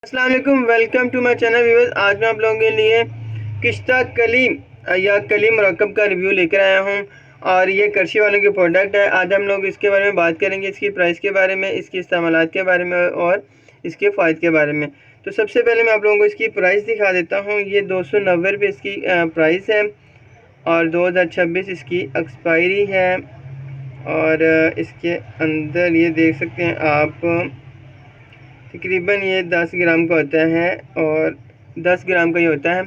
अस्सलाम वालेकुम, welcome to my channel viewers. आज मैं आप लोगों के लिए किश्ता कली या कली मुरक्कब का रिव्यू लेकर आया हूं और ये करशी वालों की प्रोडक्ट है। आज हम लोग इसके बारे में बात करेंगे, इसकी प्राइस के बारे में, इसकी इस्तेमालात के बारे में और इसके फ़ायदे के बारे में। तो सबसे पहले मैं आप लोगों को इसकी प्राइस दिखा देता हूँ। ये 290 रुपये इसकी प्राइस है और 2026 इसकी एक्सपायरी है। और इसके अंदर ये देख सकते हैं आप, तकरीबन ये 10 ग्राम का होता है और 10 ग्राम का ही होता है।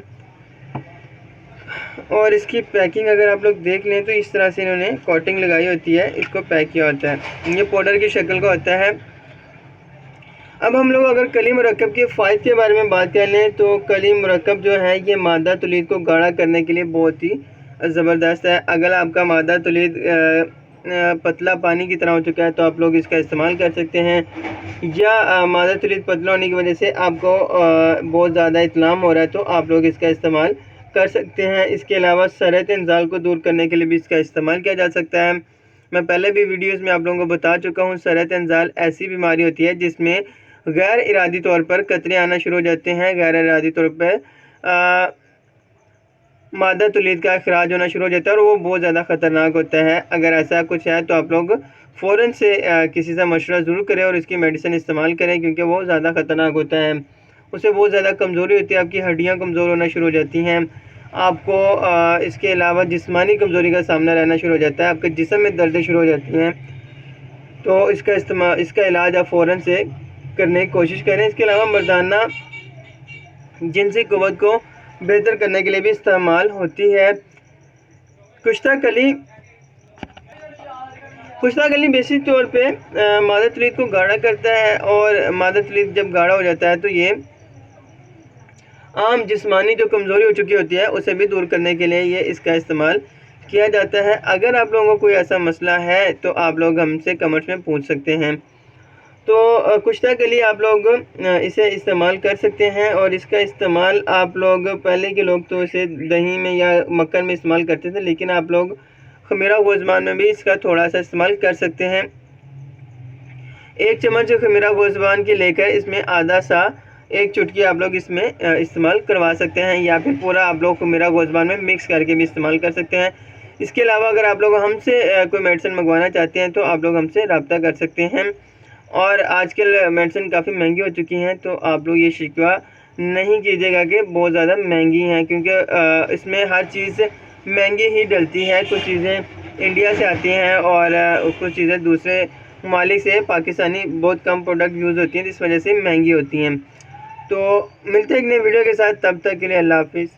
और इसकी पैकिंग अगर आप लोग देख लें तो इस तरह से इन्होंने कोटिंग लगाई होती है, इसको पैक किया होता है। ये पाउडर की शक्ल का होता है। अब हम लोग अगर कली मुरक्कब के फ़ायदे के बारे में बात कर लें तो कली मुरक्कब जो है ये मादा तुलीद को गाढ़ा करने के लिए बहुत ही ज़बरदस्त है। अगर आपका मादा तुलीद पतला पानी की तरह हो चुका है तो आप लोग इसका इस्तेमाल कर सकते हैं, या मादा तुलीद पतला होने की वजह से आपको बहुत ज़्यादा इत्लाम हो रहा है तो आप लोग इसका इस्तेमाल कर सकते हैं। इसके अलावा सरत इंजाल को दूर करने के लिए भी इसका इस्तेमाल किया जा सकता है। मैं पहले भी वीडियोज़ में आप लोगों को बता चुका हूँ, सरत इंजाल ऐसी बीमारी होती है जिसमें गैर इरादी तौर पर कतरे आना शुरू हो जाते हैं। गैर इरादी तौर पर मादा तुलीद का अखराज होना शुरू हो जाता है और वो बहुत ज़्यादा ख़तरनाक होता है। अगर ऐसा कुछ है तो आप लोग फ़ौरन से किसी से मशवरा ज़रूर करें और इसकी मेडिसिन इस्तेमाल करें, क्योंकि वो ज़्यादा ख़तरनाक होता है। उससे बहुत ज़्यादा कमज़ोरी होती है, आपकी हड्डियाँ कमज़ोर होना शुरू हो जाती हैं। आपको इसके अलावा जिस्मानी कमज़ोरी का सामना रहना शुरू हो जाता है, आपके जिस्म में दर्दें शुरू हो जाती हैं। तो इसका इलाज आप फ़ौरन से करने की कोशिश करें। इसके अलावा मर्दाना जिनसी क़ुव्वत को बेहतर करने के लिए भी इस्तेमाल होती है। कुश्ता कली बेसिक तौर पे मादा तुलीद को गाढ़ा करता है और मादा तुलीद जब गाढ़ा हो जाता है तो ये आम जिस्मानी जो कमज़ोरी हो चुकी होती है उसे भी दूर करने के लिए ये इसका इस्तेमाल किया जाता है। अगर आप लोगों को कोई ऐसा मसला है तो आप लोग हमसे कमेंट्स में पूछ सकते हैं। तो कुश्ता के लिए आप लोग इसे इस्तेमाल कर सकते हैं और इसका इस्तेमाल आप लोग, पहले के लोग तो इसे दही में या मक्खन में इस्तेमाल करते थे, लेकिन आप लोग खमीरा गोज़बान में भी इसका थोड़ा सा इस्तेमाल कर सकते हैं। 1 चम्मच खमीरा गोज़बान की लेकर इसमें आधा सा 1 चुटकी आप लोग इसमें इस्तेमाल करवा सकते हैं, या फिर पूरा आप लोग खमीरा गोज़बान में मिक्स करके भी इस्तेमाल कर सकते हैं। इसके अलावा अगर आप लोग हमसे कोई मेडिसिन मंगवाना चाहते हैं तो आप लोग हमसे रब्ता कर सकते हैं। और आजकल मेडिसिन काफ़ी महंगी हो चुकी हैं, तो आप लोग ये शिकवा नहीं कीजिएगा कि बहुत ज़्यादा महंगी हैं, क्योंकि इसमें हर चीज़ महंगी ही डलती है। कुछ चीज़ें इंडिया से आती हैं और कुछ चीज़ें दूसरे ममालिक से, पाकिस्तानी बहुत कम प्रोडक्ट यूज़ होती हैं जिस वजह से महंगी होती हैं। तो मिलते हैं एक नई वीडियो के साथ, तब तक के लिए अल्लाह हाफिज़।